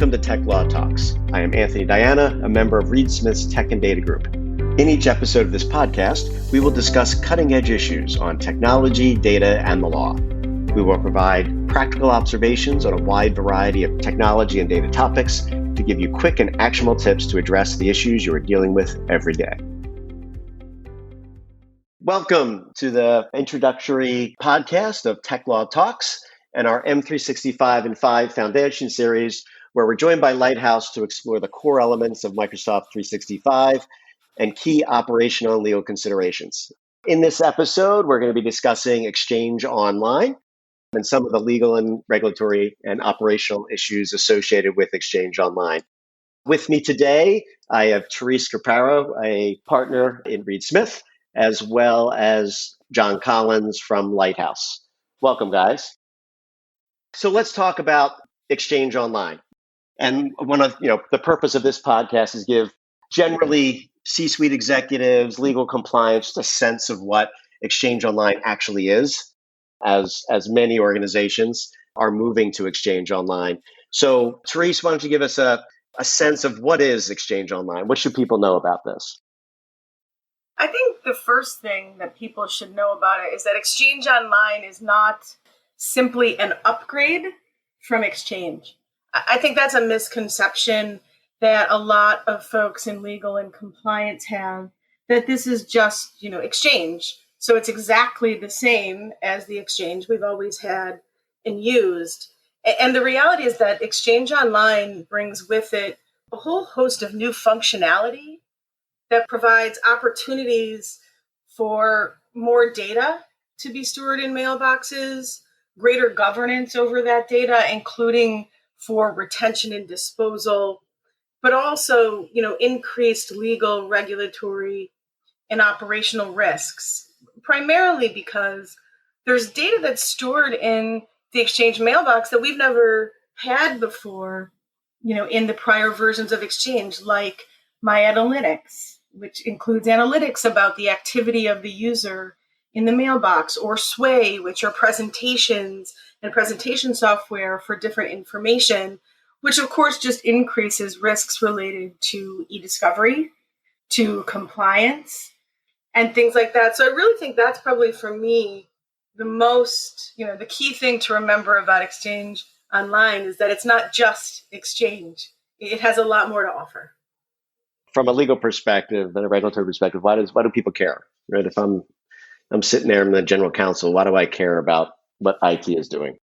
Welcome to Tech Law Talks. I am Anthony Diana, a member of Reed Smith's Tech and Data Group. In each episode of this podcast, we will discuss cutting-edge issues on technology, data, and the law. We will provide practical observations on a wide variety of technology and data topics to give you quick and actionable tips to address the issues you are dealing with every day. Welcome to the introductory podcast of Tech Law Talks and our M365 and 5 Foundation series, where we're joined by Lighthouse to explore the core elements of Microsoft 365 and key operational and legal considerations. In this episode, we're going to be discussing Exchange Online and some of the legal and regulatory and operational issues associated with Exchange Online. With me today, I have Therese Caparo, a partner in Reed Smith, as well as John Collins from Lighthouse. Welcome, guys. So let's talk about Exchange Online. And one of the purpose of this podcast is give generally C-suite executives, legal compliance, a sense of what Exchange Online actually is, as many organizations are moving to Exchange Online. So Therese, why don't you give us a sense of what is Exchange Online? What should people know about this? I think the first thing that people should know about it is that Exchange Online is not simply an upgrade from Exchange. I think that's a misconception that a lot of folks in legal and compliance have, that this is just, Exchange. So it's exactly the same as the Exchange we've always had and used. And the reality is that Exchange Online brings with it a whole host of new functionality that provides opportunities for more data to be stored in mailboxes, greater governance over that data, including for retention and disposal, but also, increased legal, regulatory, and operational risks, primarily because there's data that's stored in the Exchange mailbox that we've never had before, in the prior versions of Exchange, like My Analytics, which includes analytics about the activity of the user in the mailbox, or Sway, which are presentations and presentation software for different information, which of course just increases risks related to e-discovery, to compliance, and things like that. So I really think that's probably, for me, the most, the key thing to remember about Exchange Online is that it's not just Exchange. It has a lot more to offer. From a legal perspective and a regulatory perspective, why do people care? Right? If I'm sitting there in the general counsel, why do I care about what IT is doing?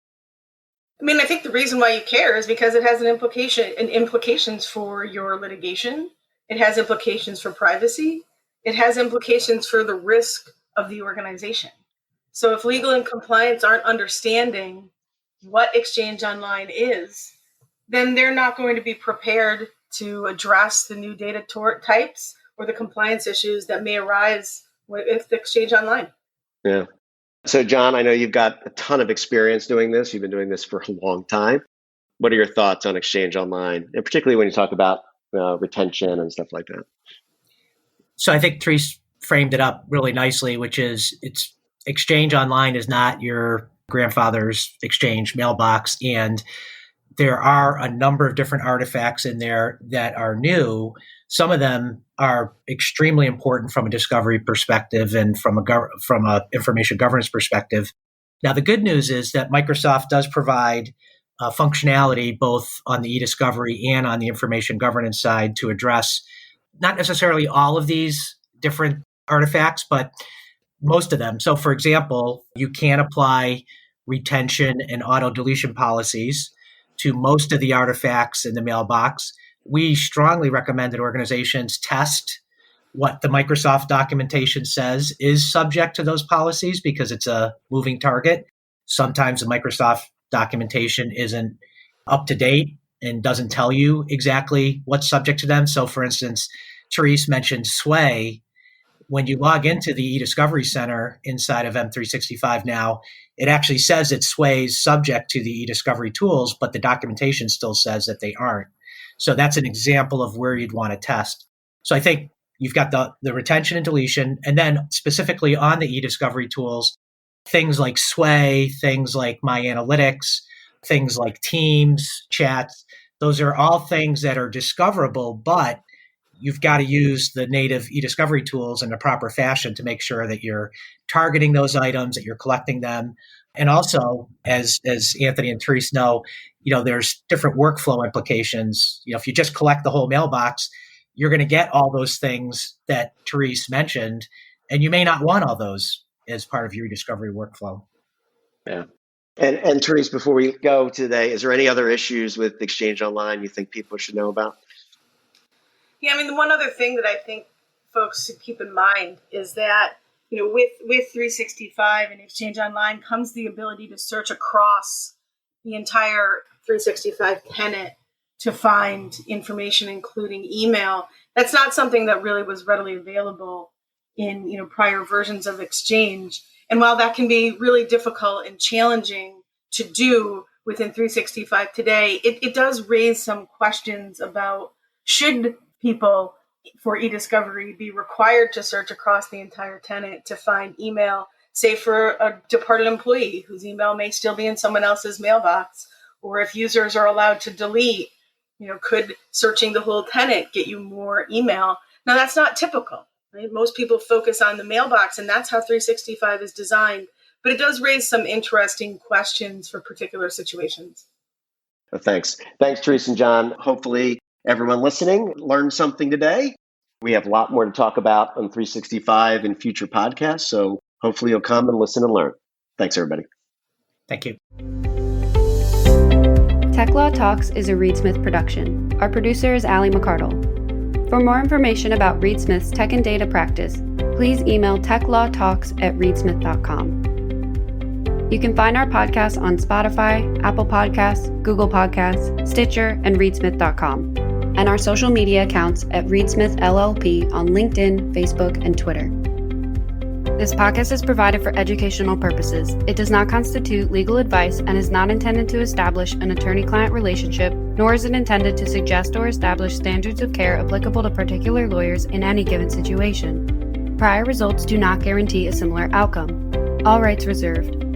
I think the reason why you care is because it has implications for your litigation. It has implications for privacy. It has implications for the risk of the organization. So if legal and compliance aren't understanding what Exchange Online is, then they're not going to be prepared to address the new data types or the compliance issues that may arise with Exchange Online. Yeah. So, John, I know you've got a ton of experience doing this. You've been doing this for a long time. What are your thoughts on Exchange Online, and particularly when you talk about retention and stuff like that? So I think Therese framed it up really nicely, which is it's Exchange Online is not your grandfather's Exchange mailbox. And there are a number of different artifacts in there that are new. Some of them are extremely important from a discovery perspective and from a information governance perspective. Now, the good news is that Microsoft does provide functionality both on the e-discovery and on the information governance side to address not necessarily all of these different artifacts, but most of them. So, for example, you can apply retention and auto deletion policies to most of the artifacts in the mailbox. We strongly recommend that organizations test what the Microsoft documentation says is subject to those policies, because it's a moving target. Sometimes the Microsoft documentation isn't up to date and doesn't tell you exactly what's subject to them. So, for instance, Therese mentioned Sway. When you log into the e-discovery center inside of M365 now, it actually says that Sway is subject to the e-discovery tools, but the documentation still says that they aren't. So that's an example of where you'd want to test. So I think you've got the retention and deletion, and then specifically on the e-discovery tools, things like Sway, things like My Analytics, things like Teams, chats, Those are all things that are discoverable, but you've got to use the native e-discovery tools in a proper fashion to make sure that you're targeting those items, that you're collecting them. And also, as Anthony and Therese know, there's different workflow implications. If you just collect the whole mailbox, you're going to get all those things that Therese mentioned, and you may not want all those as part of your e-discovery workflow. Yeah. And Therese, before we go today, is there any other issues with Exchange Online you think people should know about? Yeah, the one other thing that I think folks should keep in mind is that, with 365 and Exchange Online comes the ability to search across the entire 365 tenant to find information, including email. That's not something that really was readily available in, prior versions of Exchange. And while that can be really difficult and challenging to do within 365 today, it does raise some questions about should people for e-discovery be required to search across the entire tenant to find email, say for a departed employee whose email may still be in someone else's mailbox, or if users are allowed to delete, could searching the whole tenant get you more email? Now, that's not typical. Right? Most people focus on the mailbox, and that's how 365 is designed. But it does raise some interesting questions for particular situations. Well, thanks. Thanks, Therese and John. Hopefully, everyone listening learned something today. We have a lot more to talk about on 365 in future podcasts, so hopefully you'll come and listen and learn. Thanks, everybody. Thank you. Tech Law Talks is a Reed Smith production. Our producer is Allie McCardle. For more information about Reed Smith's tech and data practice, please email techlawtalks@reedsmith.com. You can find our podcast on Spotify, Apple Podcasts, Google Podcasts, Stitcher, and reedsmith.com, and our social media accounts at Reed Smith LLP on LinkedIn, Facebook, and Twitter. This podcast is provided for educational purposes. It does not constitute legal advice and is not intended to establish an attorney-client relationship, nor is it intended to suggest or establish standards of care applicable to particular lawyers in any given situation. Prior results do not guarantee a similar outcome. All rights reserved.